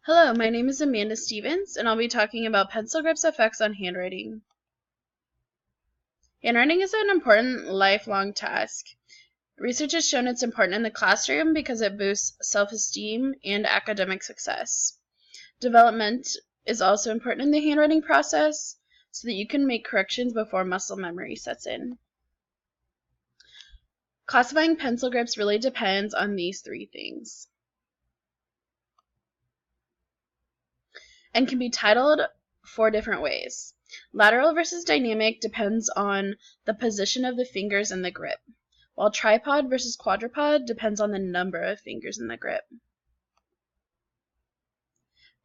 Hello, my name is Amanda Stevens, and I'll be talking about pencil grip's effects on handwriting. Handwriting is an important lifelong task. Research has shown it's important in the classroom because it boosts self-esteem and academic success. Development is also important in the handwriting process so that you can make corrections before muscle memory sets in. Classifying pencil grips really depends on these three things, and can be titled 4 different ways. Lateral versus dynamic depends on the position of the fingers in the grip, while tripod versus quadrupod depends on the number of fingers in the grip.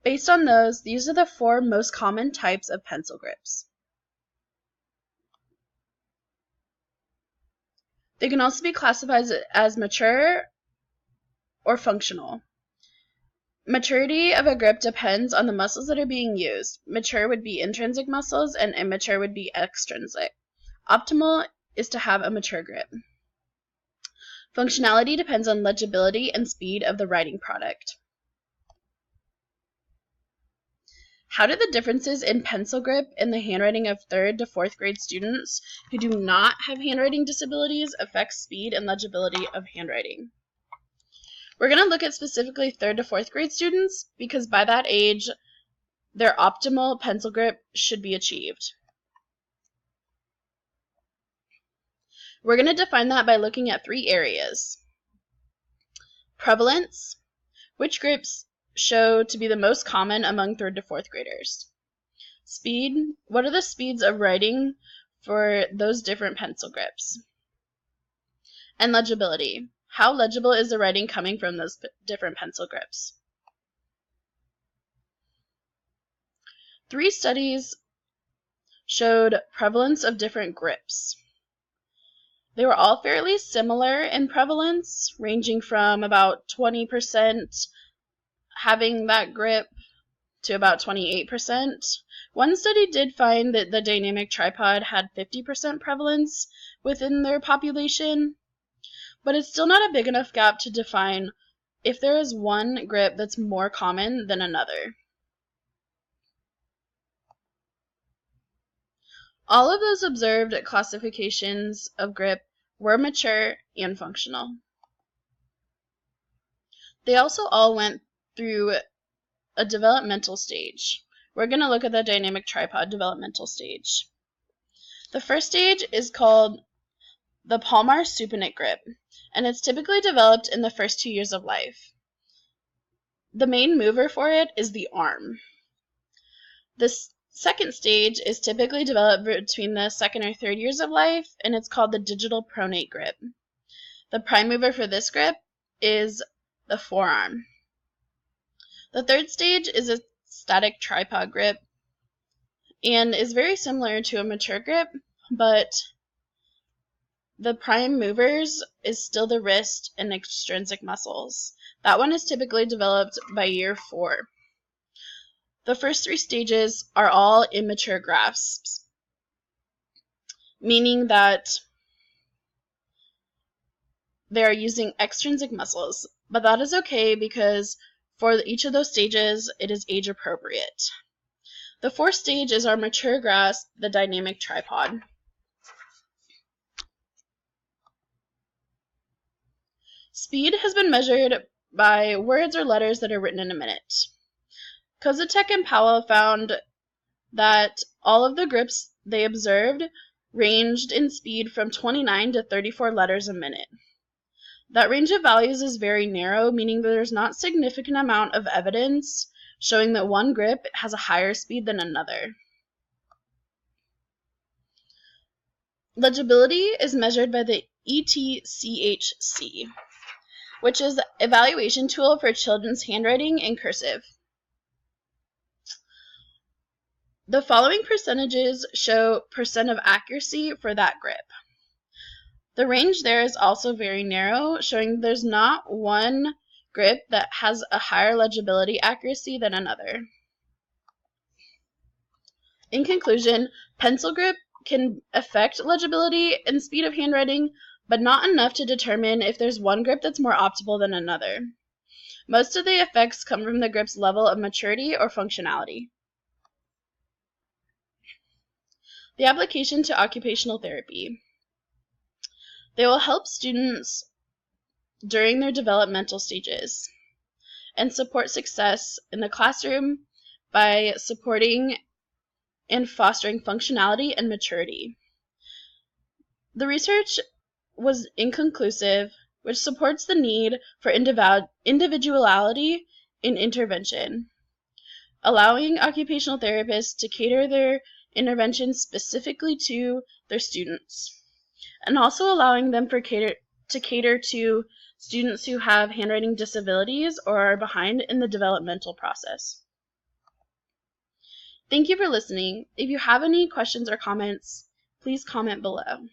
Based on those, these are the 4 most common types of pencil grips. They can also be classified as mature or functional. Maturity of a grip depends on the muscles that are being used. Mature would be intrinsic muscles and immature would be extrinsic. Optimal is to have a mature grip. Functionality depends on legibility and speed of the writing product. How do the differences in pencil grip in the handwriting of 3rd to 4th grade students who do not have handwriting disabilities affect speed and legibility of handwriting? We're going to look at specifically 3rd to 4th grade students because by that age, their optimal pencil grip should be achieved. We're going to define that by looking at 3 areas. Prevalence, which grips show to be the most common among 3rd to 4th graders. Speed, what are the speeds of writing for those different pencil grips? And legibility, how legible is the writing coming from those different pencil grips? 3 studies showed prevalence of different grips. They were all fairly similar in prevalence, ranging from about 20% having that grip to about 28%. One study did find that the dynamic tripod had 50% prevalence within their population, but it's still not a big enough gap to define if there is one grip that's more common than another. All of those observed classifications of grip were mature and functional. They also all went through a developmental stage. We're going to look at the dynamic tripod developmental stage. The first stage is called the palmar-supinate grip, and it's typically developed in the first 2 years of life. The main mover for it is the arm. The second stage is typically developed between the 2nd or 3rd years of life, and it's called the digital pronate grip. The prime mover for this grip is the forearm. The third stage is a static tripod grip and is very similar to a mature grip, but the prime movers is still the wrist and extrinsic muscles. That one is typically developed by year 4. The first 3 stages are all immature grasps, meaning that they are using extrinsic muscles, but that is okay because for each of those stages, it is age appropriate. The 4th stage is our mature grasp, the dynamic tripod. Speed has been measured by words or letters that are written in a minute. Kozatek and Powell found that all of the grips they observed ranged in speed from 29 to 34 letters a minute. That range of values is very narrow, meaning that there's not significant amount of evidence showing that one grip has a higher speed than another. Legibility is measured by the ETCHC, which is the evaluation tool for children's handwriting in cursive. The following percentages show percent of accuracy for that grip. The range there is also very narrow, showing there's not one grip that has a higher legibility accuracy than another. In conclusion, pencil grip can affect legibility and speed of handwriting, but not enough to determine if there's one grip that's more optimal than another. Most of the effects come from the grip's level of maturity or functionality. The application to occupational therapy. They will help students during their developmental stages and support success in the classroom by supporting and fostering functionality and maturity. The research was inconclusive, which supports the need for individuality in intervention, allowing occupational therapists to cater their interventions specifically to their students, and also allowing them to cater to students who have handwriting disabilities or are behind in the developmental process. Thank you for listening. If you have any questions or comments, please comment below.